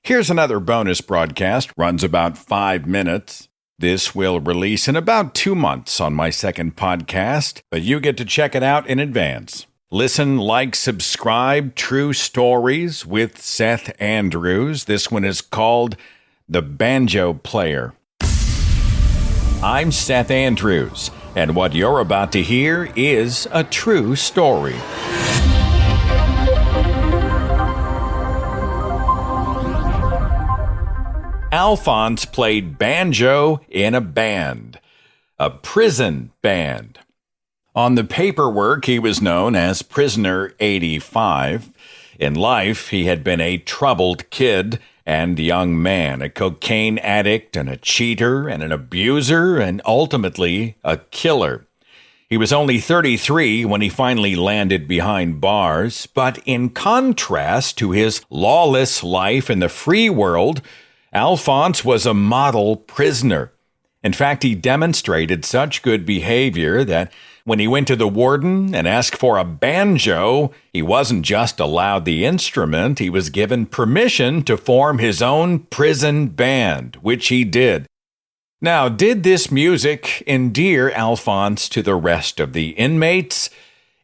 Here's another bonus broadcast, runs about 5 minutes. This will release in about 2 months on my second podcast, but you get to check it out in advance. Listen, like, subscribe, True Stories with Seth Andrews. This one is called The Banjo Player. I'm Seth Andrews, and what you're about to hear is a true story. Alphonse played banjo in a band, a prison band. On the paperwork, he was known as Prisoner 85. In life, he had been a troubled kid and young man, a cocaine addict and a cheater and an abuser and ultimately a killer. He was only 33 when he finally landed behind bars, but in contrast to his lawless life in the free world, Alphonse was a model prisoner. In fact, he demonstrated such good behavior that when he went to the warden and asked for a banjo, he wasn't just allowed the instrument, he was given permission to form his own prison band, which he did. Now, did this music endear Alphonse to the rest of the inmates?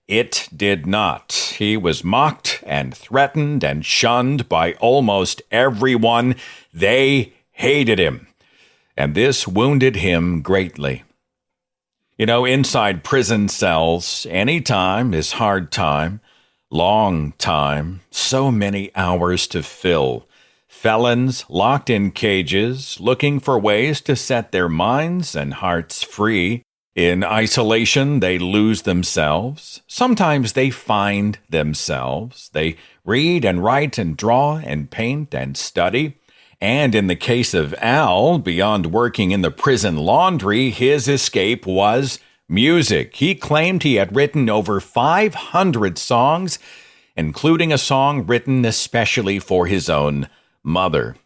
It did not. He was mocked and threatened and shunned by almost everyone. They hated him, and this wounded him greatly. You know, inside prison cells, any time is hard time, long time, so many hours to fill. Felons locked in cages, looking for ways to set their minds and hearts free. In isolation, they lose themselves. Sometimes they find themselves. They read and write and draw and paint and study. And in the case of Al, beyond working in the prison laundry, his escape was music. He claimed he had written over 500 songs, including a song written especially for his own mother.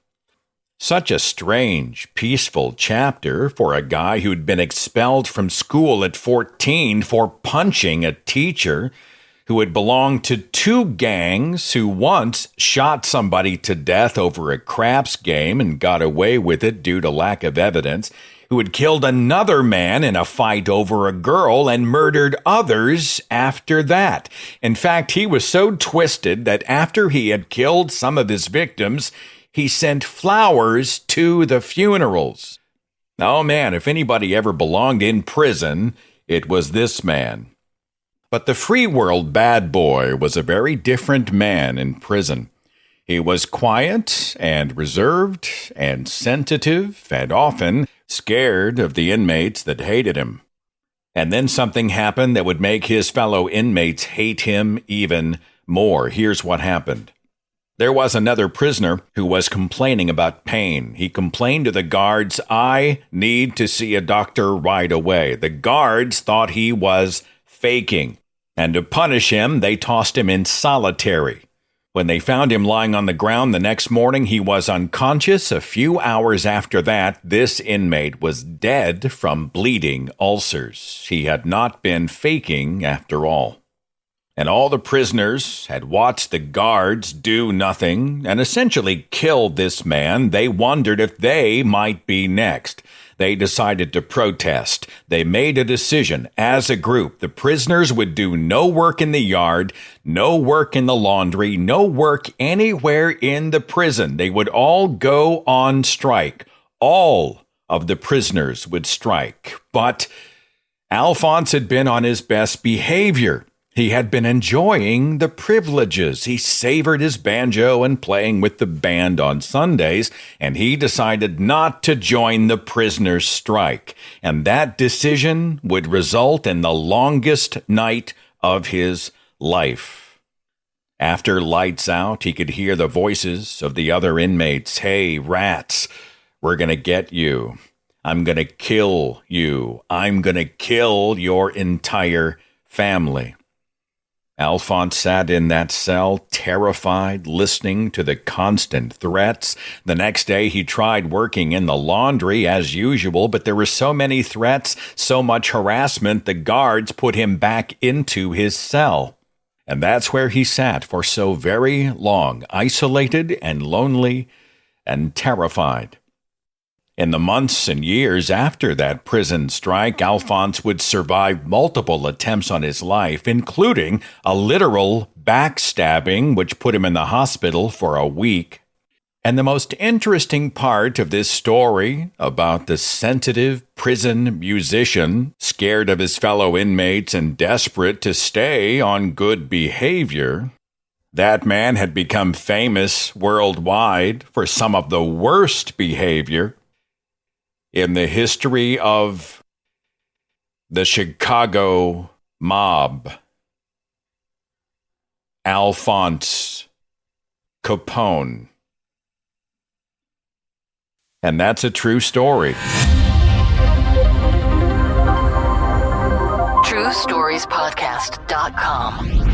Such a strange, peaceful chapter for a guy who'd been expelled from school at 14 for punching a teacher, who had belonged to 2 gangs, who once shot somebody to death over a craps game and got away with it due to lack of evidence, who had killed another man in a fight over a girl and murdered others after that. In fact, he was so twisted that after he had killed some of his victims, he sent flowers to the funerals. Oh man, if anybody ever belonged in prison, it was this man. But the free world bad boy was a very different man in prison. He was quiet and reserved and sensitive and often scared of the inmates that hated him. And then something happened that would make his fellow inmates hate him even more. Here's what happened. There was another prisoner who was complaining about pain. He complained to the guards, "I need to see a doctor right away." The guards thought he was faking, and to punish him, they tossed him in solitary. When they found him lying on the ground the next morning, he was unconscious. A few hours after that, this inmate was dead from bleeding ulcers. He had not been faking after all. And all the prisoners had watched the guards do nothing and essentially killed this man. They wondered if they might be next. They decided to protest. They made a decision as a group. The prisoners would do no work in the yard, no work in the laundry, no work anywhere in the prison. They would all go on strike. All of the prisoners would strike. But Alphonse had been on his best behavior. He had been enjoying the privileges. He savored his banjo and playing with the band on Sundays, and he decided not to join the prisoners' strike. And that decision would result in the longest night of his life. After lights out, he could hear the voices of the other inmates. "Hey, rats, we're going to get you. I'm going to kill you. I'm going to kill your entire family." Alphonse sat in that cell, terrified, listening to the constant threats. The next day, he tried working in the laundry as usual, but there were so many threats, so much harassment, the guards put him back into his cell. And that's where he sat for so very long, isolated and lonely and terrified. In the months and years after that prison strike, Alphonse would survive multiple attempts on his life, including a literal backstabbing, which put him in the hospital for a week. And the most interesting part of this story about the sensitive prison musician, scared of his fellow inmates and desperate to stay on good behavior, that man had become famous worldwide for some of the worst behavior in the history of the Chicago mob. Alphonse Capone. And that's a true story. TrueStoriesPodcast.com